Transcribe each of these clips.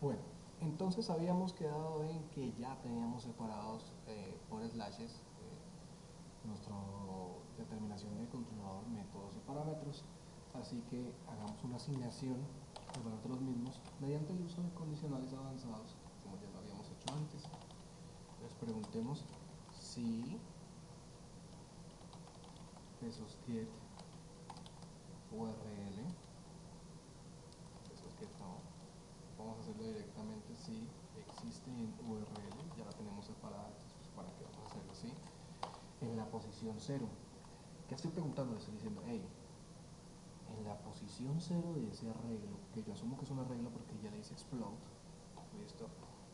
Bueno, entonces habíamos quedado en que ya teníamos separados por slashes nuestra determinación de controlador, métodos y parámetros, así que hagamos una asignación de valor de los mismos mediante el uso de condicionales avanzados, como ya lo habíamos hecho antes. Les preguntemos si pesos get URL, pesos get no, vamos a hacerlo directamente si existe en URL, ya la tenemos separada, entonces para que vamos a hacerlo así, en la posición 0. ¿Qué estoy preguntando? Le estoy diciendo, hey, en la posición 0 de ese arreglo, que yo asumo que es un arreglo porque ya le dice explode, listo,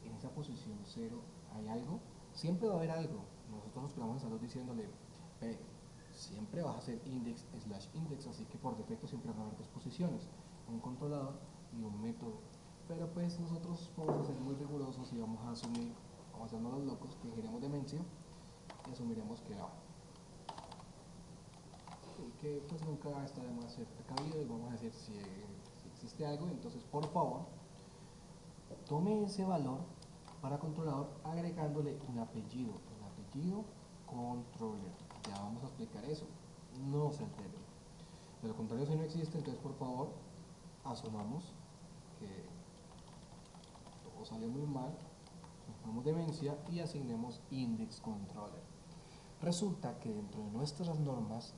en esa posición 0 hay algo, siempre va a haber algo. Nosotros esperamos estar diciéndole, hey, siempre vas a hacer index slash index, así que por defecto siempre van a haber dos posiciones, un controlador y un método. Pero pues nosotros vamos a ser muy rigurosos y vamos a asumir, vamos a hacernos los locos, que generemos demencia y asumiremos que no, y que pues nunca está de más ser precavido y vamos a decir si existe algo, entonces por favor tome ese valor para controlador agregándole un apellido controller. Ya vamos a explicar eso, no se altere. De lo contrario, si no existe, entonces por favor asumamos que todo salió muy mal, suframos demencia y asignemos index controller. Resulta que dentro de nuestras normas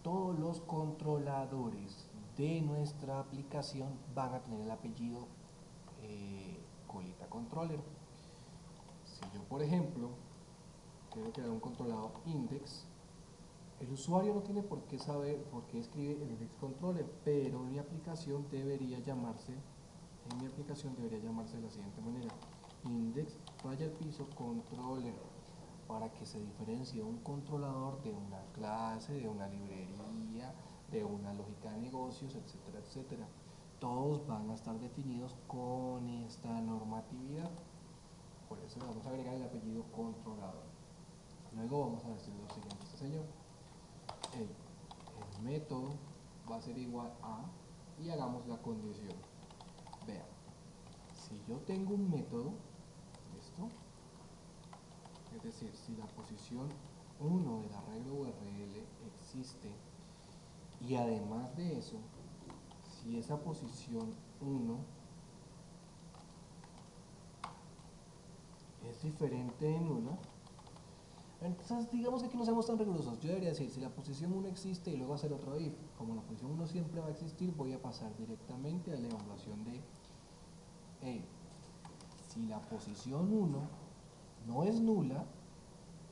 todos los controladores de nuestra aplicación van a tener el apellido colita controller. Si yo, por ejemplo, quiero crear un controlador index, el usuario no tiene por qué saber por qué escribe el index controller, pero en mi aplicación debería llamarse de la siguiente manera: index raya al piso controller, para que se diferencie un controlador de una clase, de una librería, de una lógica de negocios, etcétera, etcétera. Todos van a estar definidos con esta normatividad. Por eso le vamos a agregar el apellido controlador. Luego vamos a decir lo siguiente: este señor, el método va a ser igual a, y hagamos la condición. Vean, si yo tengo un método, ¿listo? Es decir, si la posición 1 del arreglo URL existe y además de eso, si esa posición 1 es diferente de nula, entonces digamos que aquí no seamos tan rigurosos. Yo debería decir, si la posición 1 existe y luego hacer otro if, como la posición 1 siempre va a existir, voy a pasar directamente a la evaluación de, hey, si la posición 1 no es nula,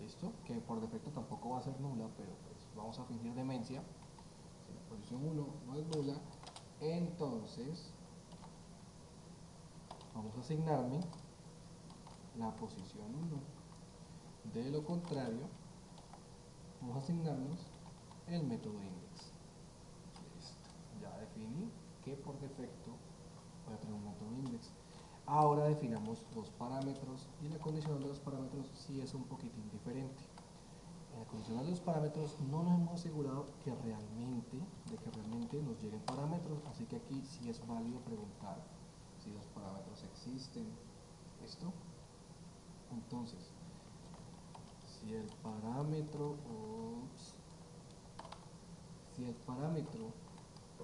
¿listo? Que por defecto tampoco va a ser nula, pero pues vamos a fingir demencia. Si la posición 1 no es nula, entonces vamos a asignarme la posición 1. De lo contrario, vamos a asignarnos el método index. Listo. Ya definí que por defecto voy a tener un método index. Ahora definamos los parámetros y la condicional de los parámetros sí es un poquitín diferente. En la condicional de los parámetros no nos hemos asegurado de que realmente nos lleguen parámetros, así que aquí sí es válido preguntar si los parámetros existen. ¿Listo? Entonces, si el parámetro, si el parámetro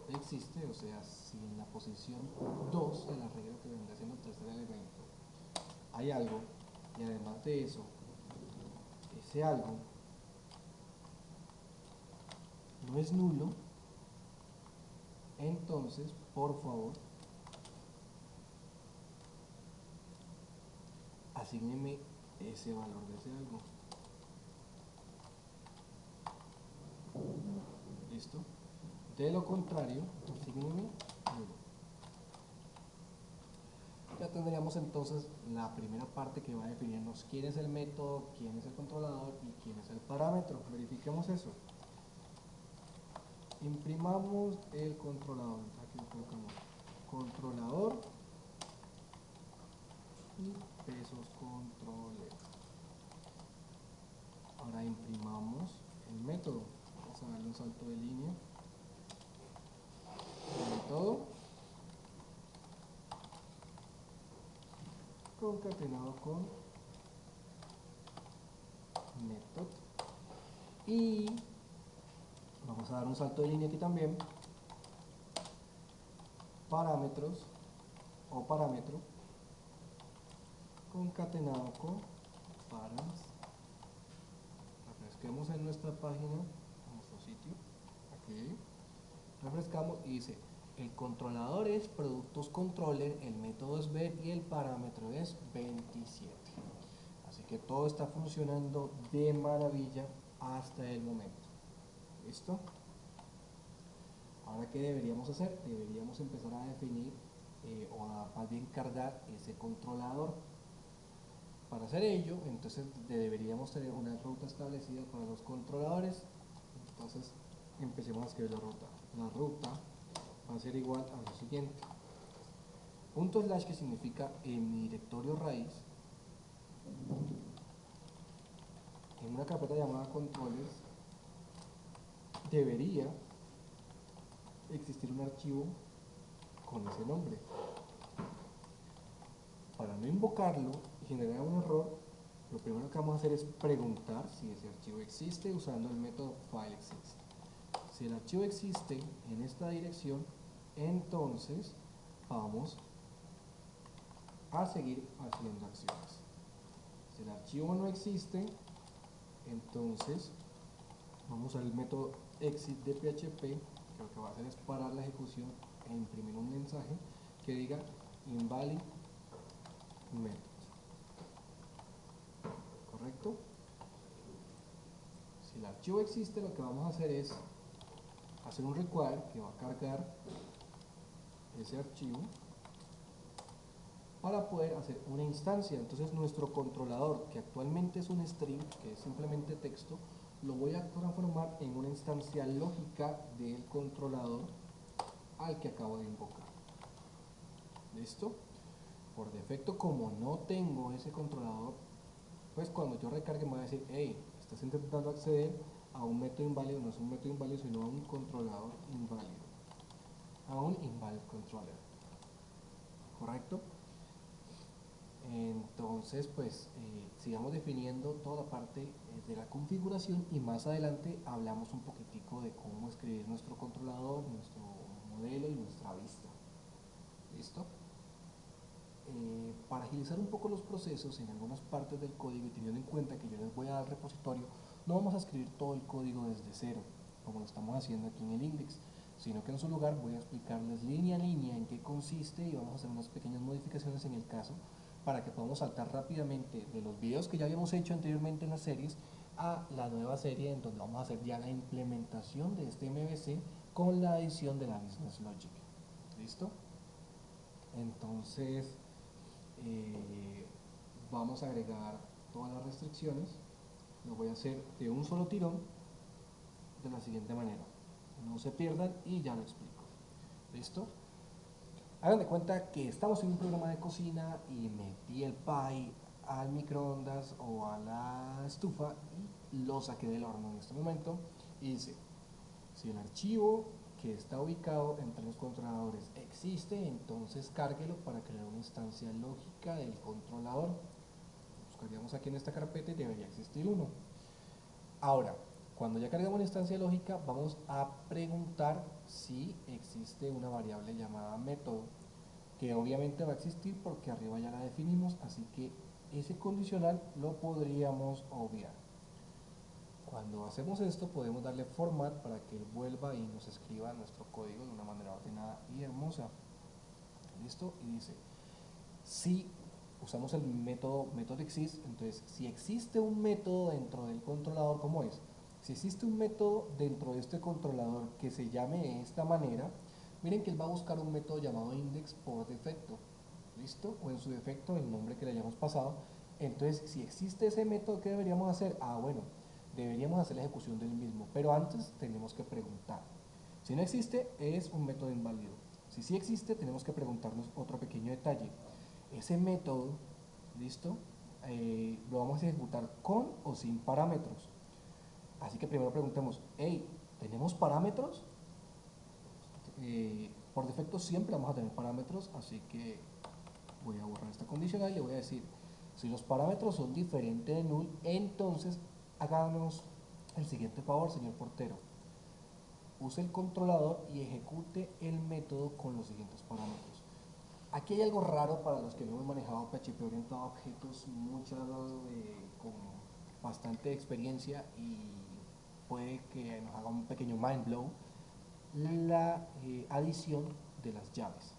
existe, o sea, si en la posición 2 del arreglo, que vendrá siendo el tercer elemento, hay algo, y además de eso, ese algo no es nulo, entonces, por favor, asígneme ese valor de ese algo. ¿Listo? De lo contrario, asígneme nulo. Ya tendríamos entonces la primera parte que va a definirnos quién es el método, quién es el controlador y quién es el parámetro. Verifiquemos eso. Imprimamos el controlador. Aquí lo colocamos. Controlador y pesos controller. Ahora imprimamos el método. Vamos a darle un salto de línea. El método. concatenado con method. Y vamos a dar un salto de línea aquí también, parámetros o parámetro concatenado con params. Refresquemos en nuestra página, en nuestro sitio, aquí, refrescamos y dice, el controlador es productos controller, el método es ver y el parámetro es 27. Así que todo está funcionando de maravilla hasta el momento. ¿Listo? Ahora, ¿qué deberíamos hacer? Deberíamos empezar a definir o a más bien cargar ese controlador. Para hacer ello, entonces deberíamos tener una ruta establecida para los controladores. Entonces, empecemos a escribir la ruta. La ruta va a ser igual a lo siguiente. Punto slash, que significa en mi directorio raíz, en una carpeta llamada controles, debería existir un archivo con ese nombre. Para no invocarlo y generar un error, lo primero que vamos a hacer es preguntar si ese archivo existe usando el método fileExist. Si el archivo existe en esta dirección, entonces vamos a seguir haciendo acciones. Si el archivo no existe, entonces vamos al método exit de PHP, que lo que va a hacer es parar la ejecución e imprimir un mensaje que diga invalid method. ¿Correcto? Si el archivo existe, lo que vamos a hacer es hacer un require que va a cargar ese archivo para poder hacer una instancia. Entonces nuestro controlador, que actualmente es un string, que es simplemente texto, lo voy a transformar en una instancia lógica del controlador al que acabo de invocar. ¿Listo? Por defecto, como no tengo ese controlador, pues cuando yo recargue me va a decir, hey, estás intentando acceder a un método inválido. No es un método inválido, sino a un controlador inválido, a un invalid controller. ¿Correcto? Entonces, pues sigamos definiendo toda la parte de la configuración, y más adelante hablamos un poquitico de cómo escribir nuestro controlador, nuestro modelo y nuestra vista. ¿Listo? Para agilizar un poco los procesos en algunas partes del código, y teniendo en cuenta que yo les voy a dar repositorio, no vamos a escribir todo el código desde cero, como lo estamos haciendo aquí en el index, sino que en su lugar voy a explicarles línea a línea en qué consiste, y vamos a hacer unas pequeñas modificaciones en el caso, para que podamos saltar rápidamente de los videos que ya habíamos hecho anteriormente en las series a la nueva serie, en donde vamos a hacer ya la implementación de este MVC con la adición de la Business Logic. ¿Listo? Entonces, vamos a agregar todas las restricciones. Lo voy a hacer de un solo tirón, de la siguiente manera. No se pierdan y ya lo explico. ¿Listo? Hagan de cuenta que estamos en un programa de cocina y metí el pie al microondas o a la estufa y lo saqué del horno en este momento, y dice, si el archivo que está ubicado entre los controladores existe, entonces cárguelo para crear una instancia lógica del controlador. Buscaríamos aquí en esta carpeta y debería existir uno. Ahora, cuando ya cargamos la instancia lógica, vamos a preguntar si existe una variable llamada método, que obviamente va a existir porque arriba ya la definimos, así que ese condicional lo podríamos obviar. Cuando hacemos esto, podemos darle format para que él vuelva y nos escriba nuestro código de una manera ordenada y hermosa. ¿Listo? Y dice, si usamos el método exist, entonces si existe un método dentro del controlador, ¿cómo es? Si existe un método dentro de este controlador que se llame de esta manera, miren que él va a buscar un método llamado index por defecto. ¿Listo? O en su defecto el nombre que le hayamos pasado. Entonces, si existe ese método, ¿qué deberíamos hacer? Bueno, deberíamos hacer la ejecución del mismo, pero antes tenemos que preguntar. Si no existe, es un método inválido. Si sí existe, tenemos que preguntarnos otro pequeño detalle. Ese método, ¿listo? Lo vamos a ejecutar con o sin parámetros. Así que primero preguntemos, hey, ¿tenemos parámetros? Por defecto siempre vamos a tener parámetros, así que voy a borrar esta condición. condicional y le voy a decir, si los parámetros son diferentes de null, entonces háganos el siguiente favor, señor portero. Use el controlador y ejecute el método con los siguientes parámetros. Aquí hay algo raro para los que no hemos manejado PHP orientado a objetos, con bastante experiencia, y puede que nos haga un pequeño mind blow la adición de las llaves.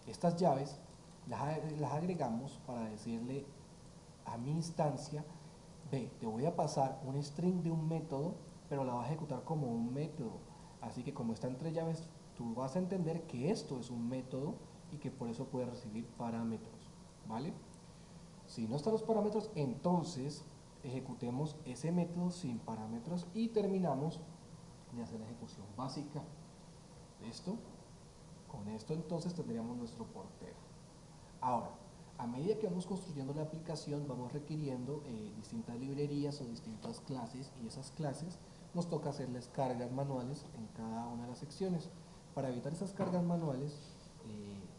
Estas llaves las agregamos para decirle a mi instancia, ve, te voy a pasar un string de un método, pero la vas a ejecutar como un método. Así que como está entre llaves, tú vas a entender que esto es un método y que por eso puede recibir parámetros, ¿vale? Si no están los parámetros, entonces ejecutemos ese método sin parámetros y terminamos de hacer la ejecución básica. ¿Listo? Con esto entonces tendríamos nuestro portero. Ahora, a medida que vamos construyendo la aplicación, vamos requiriendo distintas librerías o distintas clases, y esas clases nos toca hacerles cargas manuales en cada una de las secciones. Para evitar esas cargas manuales,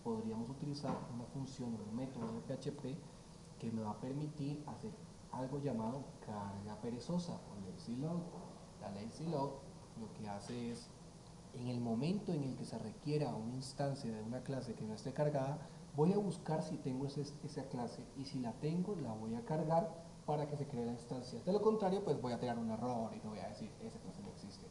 podríamos utilizar una función o un método de PHP que me va a permitir hacer algo llamado carga perezosa o lazy load. La lazy load lo que hace es, en el momento en el que se requiera una instancia de una clase que no esté cargada, voy a buscar si tengo esa clase, y si la tengo, la voy a cargar para que se cree la instancia. De lo contrario, pues voy a tener un error y te voy a decir, esa clase no existe.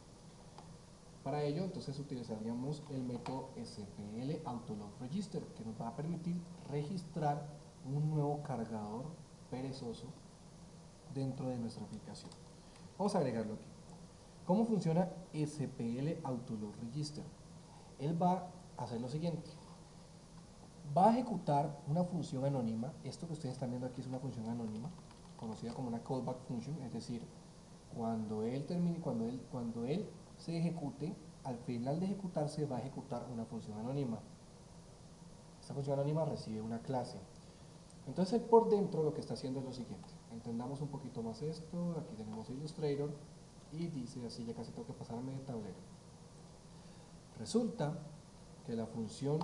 Para ello, entonces utilizaríamos el método SPL Autoload Register, que nos va a permitir registrar un nuevo cargador perezoso dentro de nuestra aplicación. Vamos a agregarlo aquí. ¿Cómo funciona SPL Autoload Register? Él va a hacer lo siguiente. Va a ejecutar una función anónima. Esto que ustedes están viendo aquí es una función anónima, conocida como una callback function, es decir, cuando él termine, cuando él se ejecute, al final de ejecutarse va a ejecutar una función anónima. Esta función anónima recibe una clase. Entonces él por dentro lo que está haciendo es lo siguiente. Entendamos un poquito más esto. Aquí tenemos Illustrator y dice así, ya casi tengo que pasarme de tablero. Resulta que la función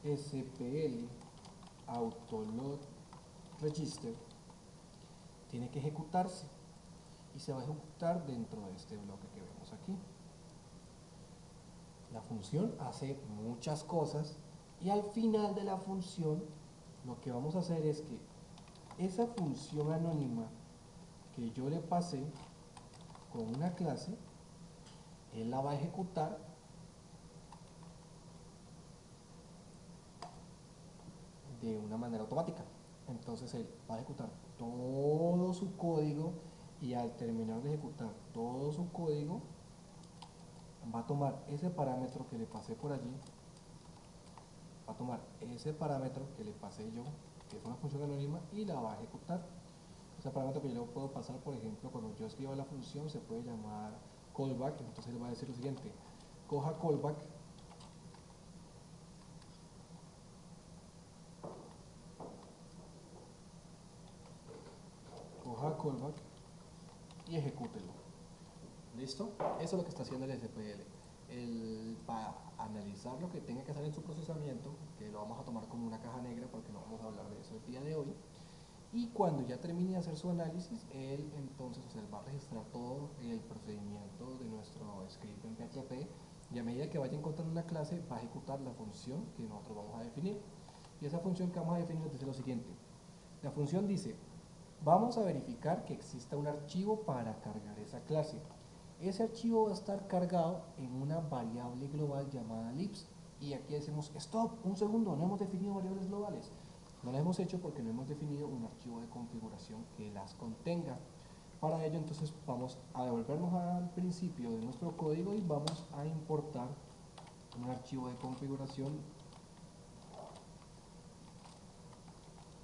SPL Autoload Register tiene que ejecutarse, y se va a ejecutar dentro de este bloque que vemos aquí. La función hace muchas cosas, y al final de la función lo que vamos a hacer es que esa función anónima que yo le pasé con una clase, él la va a ejecutar de una manera automática. Entonces él va a ejecutar todo su código, y al terminar de ejecutar todo su código va a tomar ese parámetro que le pasé por allí, va a tomar ese parámetro que le pasé yo, que es una función anónima, y la va a ejecutar. Ese parámetro que yo le puedo pasar, por ejemplo, cuando yo escriba la función, se puede llamar callback. Entonces le va a decir lo siguiente: coja callback y ejecútelo. ¿Listo? Eso es lo que está haciendo el SPL. Para analizar lo que tenga que hacer en su procesamiento, que lo vamos a tomar como una caja negra porque no vamos a hablar de eso el día de hoy, y cuando ya termine de hacer su análisis, él entonces, va a registrar todo el procedimiento de nuestro script en PHP, y a medida que vaya encontrando una clase, va a ejecutar la función que nosotros vamos a definir. Y esa función que vamos a definir dice lo siguiente. La función dice: vamos a verificar que exista un archivo para cargar esa clase. Ese archivo va a estar cargado en una variable global llamada libs. Y aquí decimos, stop, un segundo, no hemos definido variables globales. No las hemos hecho porque no hemos definido un archivo de configuración que las contenga. Para ello, entonces, vamos a devolvernos al principio de nuestro código y vamos a importar un archivo de configuración,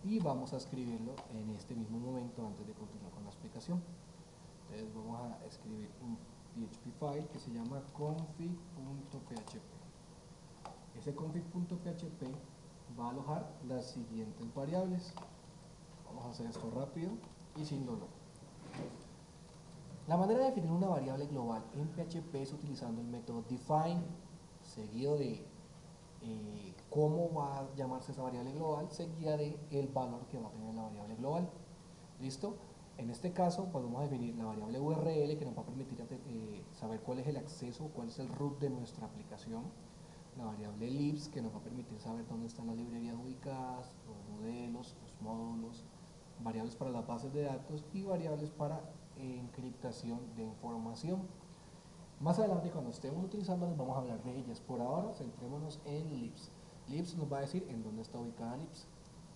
y vamos a escribirlo en este mismo momento antes de continuar con la explicación. Entonces vamos a escribir un PHP file que se llama config.php. Ese config.php va a alojar las siguientes variables. Vamos a hacer esto rápido y sin dolor. La manera de definir una variable global en PHP es utilizando el método define, seguido de cómo va a llamarse esa variable global seguida de el valor que va a tener la variable global. ¿Listo? En este caso, pues vamos a definir la variable URL que nos va a permitir saber cuál es el acceso, cuál es el root de nuestra aplicación. La variable libs que nos va a permitir saber dónde están las librerías ubicadas, los modelos, los módulos, variables para las bases de datos y variables para encriptación de información. Más adelante, cuando estemos utilizándolas, vamos a hablar de ellas. Por ahora, centrémonos en libs. Libs nos va a decir en dónde está ubicada libs.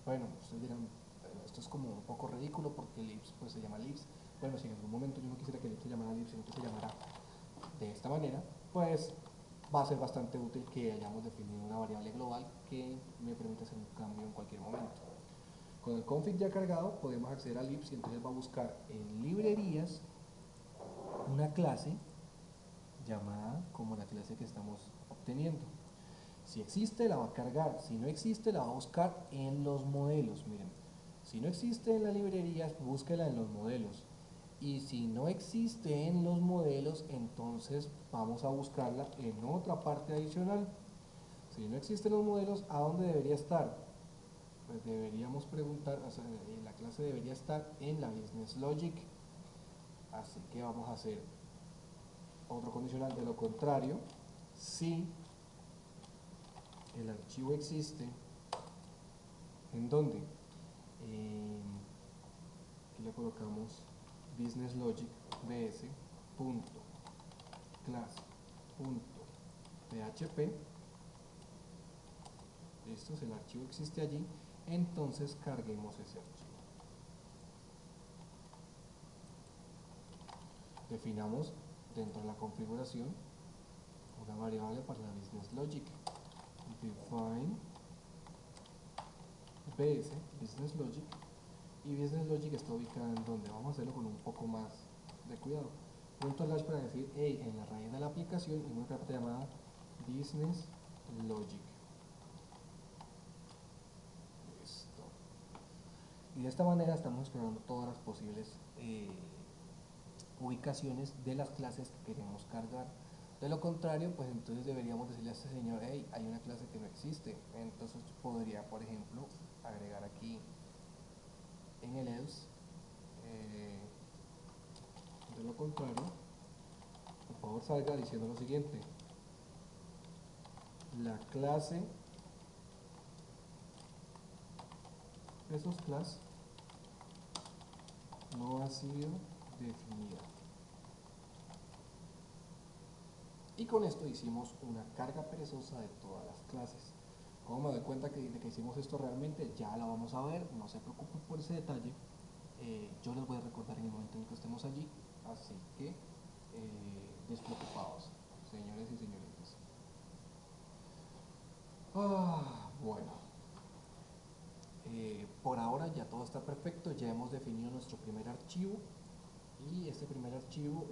Bueno, ustedes dirán, esto es como un poco ridículo porque libs pues se llama libs. Bueno, si en algún momento yo no quisiera que libs se llamara libs, sino que se llamara de esta manera, pues va a ser bastante útil que hayamos definido una variable global que me permite hacer un cambio en cualquier momento. Con el config ya cargado podemos acceder a libs y entonces va a buscar en librerías una clase llamada como la clase que estamos obteniendo. Si existe la va a cargar, si no existe la va a buscar en los modelos. Miren, si no existe en las librerías, búsquela en los modelos. Y si no existe en los modelos, entonces vamos a buscarla en otra parte adicional. Si no existe en los modelos, ¿a dónde debería estar? Pues deberíamos preguntar, o sea, la clase debería estar en la Business Logic. Así que vamos a hacer otro condicional. De lo contrario, si el archivo existe, ¿en dónde? Aquí le colocamos business logic bs.class.php. Listo, si el archivo existe allí, entonces carguemos ese archivo. Definamos dentro de la configuración una variable para la business logic. Define bs business logic, y business logic está ubicada en donde vamos a hacerlo con un poco más de cuidado. Punto slash para decir, hey, en la raíz de la aplicación, y una carpeta llamada business logic. Listo. Y de esta manera estamos explorando todas las posibles ubicaciones de las clases que queremos cargar. De lo contrario, pues entonces deberíamos decirle a este señor, hey, hay una clase que no existe. Entonces podría, por ejemplo, agregar aquí en el else, de lo contrario, por favor salga diciendo lo siguiente: la clase esos class no ha sido definida. Y con esto hicimos una carga perezosa de todas las clases. ¿Cómo me doy cuenta de que hicimos esto realmente? Ya la vamos a ver, no se preocupen por ese detalle. Yo les voy a recordar en el momento en que estemos allí, así que despreocupados, señores y señoritas. Bueno, por ahora ya todo está perfecto, ya hemos definido nuestro primer archivo, y este primer archivo,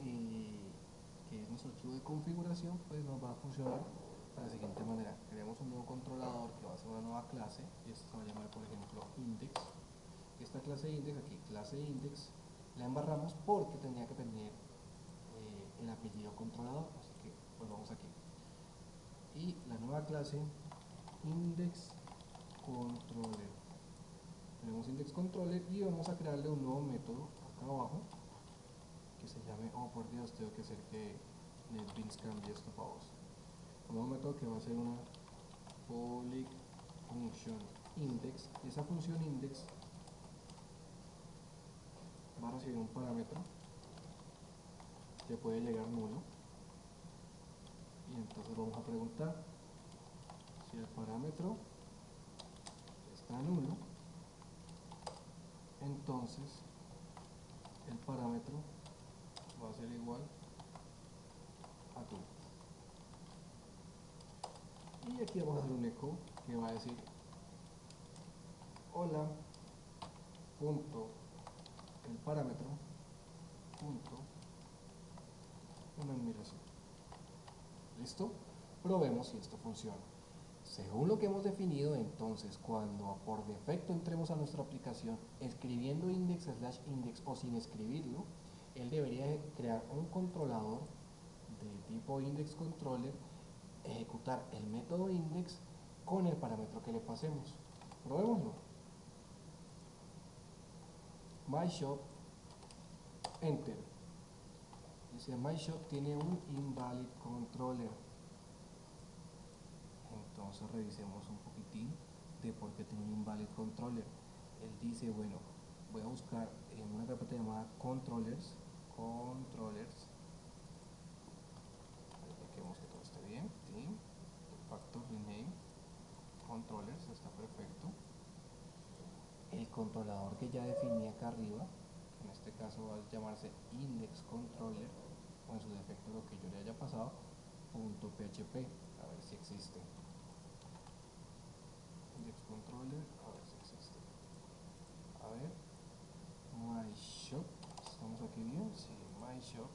que es nuestro archivo de configuración, pues nos va a funcionar de la siguiente manera. Creamos un nuevo controlador que va a ser una nueva clase, y esto se va a llamar, por ejemplo, index. Esta clase index, aquí clase index, la embarramos porque tenía que tener el apellido controlador, así que volvamos aquí. Y la nueva clase index controller. Tenemos index controller y vamos a crearle un nuevo método acá abajo que se llame, oh por Dios, tengo que hacer que NetBeans cambie esto para vos. Un nuevo método que va a ser una public function index, y esa función index va a recibir un parámetro que puede llegar nulo, y entonces vamos a preguntar si el parámetro está nulo, entonces el parámetro va a ser igual a true. Y aquí vamos a hacer un echo que va a decir hola punto el parámetro punto una admiración. ¿Listo? Probemos si esto funciona. Según lo que hemos definido, entonces cuando por defecto entremos a nuestra aplicación escribiendo index slash index o sin escribirlo, él debería crear un controlador de tipo index controller, ejecutar el método index con el parámetro que le pasemos. Probémoslo. MyShop, enter. Dice MyShop tiene un invalid controller. Entonces revisemos un poquitín de por qué tiene un invalid controller. Él dice, bueno, voy a buscar en una carpeta llamada controllers, verifiquemos que todo esté bien, team, factor rename, controllers, está perfecto. El controlador que ya definí acá arriba, que en este caso va a llamarse index controller, o en su defecto lo que yo le haya pasado, .php, a ver si existe. Index controller, a ver si existe. A ver, MyShop, estamos aquí bien, sí, MyShop,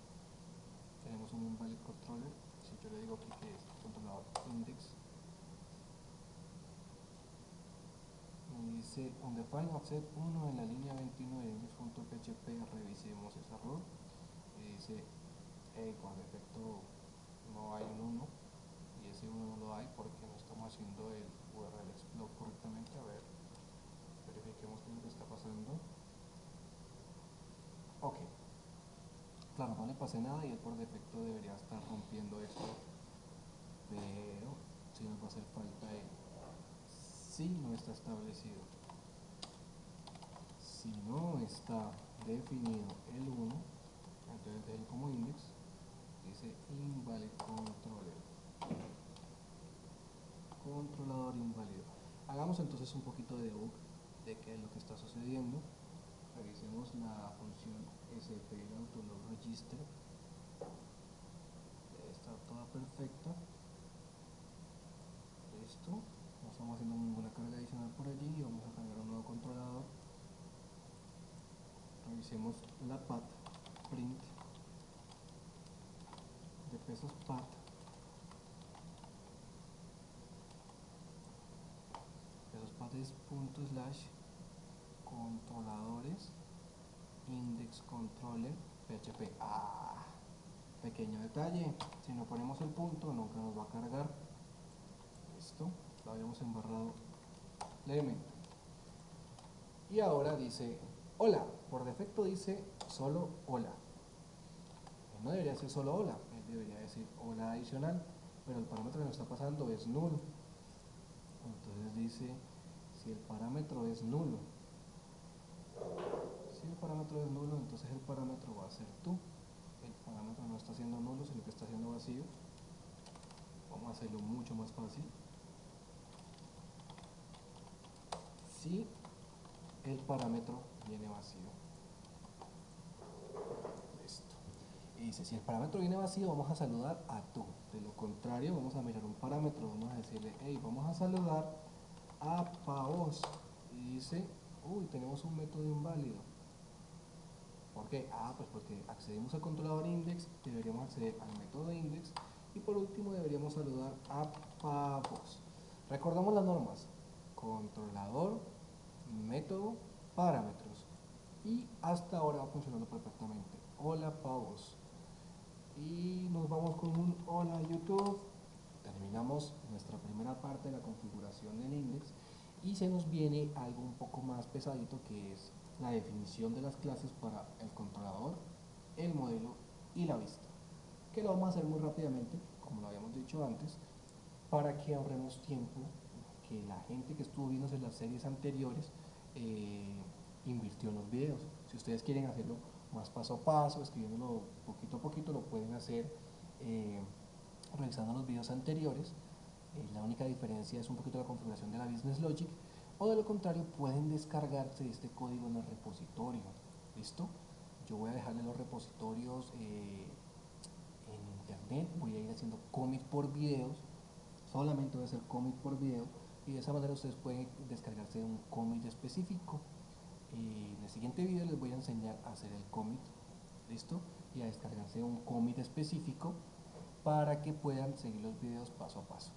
tenemos un invalid controller. Si yo le digo aquí que es controlador index, me dice undefined offset 1 en la línea 21 de index.php, revisemos ese error. Y dice, hey, por defecto no hay un 1, y ese 1 no lo hay porque no estamos haciendo el URL explode correctamente. A ver, verifiquemos qué es lo que está pasando. Ok, claro, no le pasé nada y él por defecto debería estar rompiendo esto, pero si nos va a hacer falta el si no está establecido. Si no está definido el 1, entonces déjenlo como index, dice invalid controller, controlador inválido. Hagamos entonces un poquito de debug de qué es lo que está sucediendo. Revisemos la función spl autoload register, está toda perfecta. Listo, no estamos haciendo ninguna carga adicional por allí. Vamos a cargar un nuevo controlador. Revisemos la path print de pesos path. Pesos path es controladores index controller php. Pequeño detalle, si no ponemos el punto nunca nos va a cargar. Listo, lo habíamos embarrado levemente. Y ahora dice hola, por defecto dice solo hola. No debería ser solo hola, él debería decir hola adicional, pero el parámetro que nos está pasando es nulo. Entonces dice, si el parámetro es nulo, entonces el parámetro va a ser tú. El parámetro no está haciendo nulo, sino que está haciendo vacío. Vamos a hacerlo mucho más fácil. Si el parámetro viene vacío, listo. Y dice, si el parámetro viene vacío, vamos a saludar a tú. De lo contrario, vamos a mirar un parámetro, vamos a decirle, hey, vamos a saludar a Pavos. Y dice, uy, tenemos un método inválido. ¿Por qué? Pues porque accedimos al controlador index, deberíamos acceder al método index, y por último deberíamos saludar a Pavos. Recordamos las normas: controlador, método, parámetros. Y hasta ahora va funcionando perfectamente. Hola Pavos. Y nos vamos con un hola YouTube. Terminamos nuestra primera parte de la configuración del index y se nos viene algo un poco más pesadito, que es la definición de las clases para el controlador, el modelo y la vista, que lo vamos a hacer muy rápidamente, como lo habíamos dicho antes, para que ahorremos tiempo, que la gente que estuvo viéndose las series anteriores invirtió en los videos. Si ustedes quieren hacerlo más paso a paso, escribiéndolo poquito a poquito, lo pueden hacer revisando los videos anteriores. La única diferencia es un poquito la configuración de la Business Logic, o de lo contrario pueden descargarse este código en el repositorio. ¿Listo? Yo voy a dejarle los repositorios en internet, voy a ir haciendo commit por videos, solamente voy a hacer commit por video, y de esa manera ustedes pueden descargarse un commit específico. En el siguiente video les voy a enseñar a hacer el commit, ¿listo? Y a descargarse un commit específico para que puedan seguir los videos paso a paso.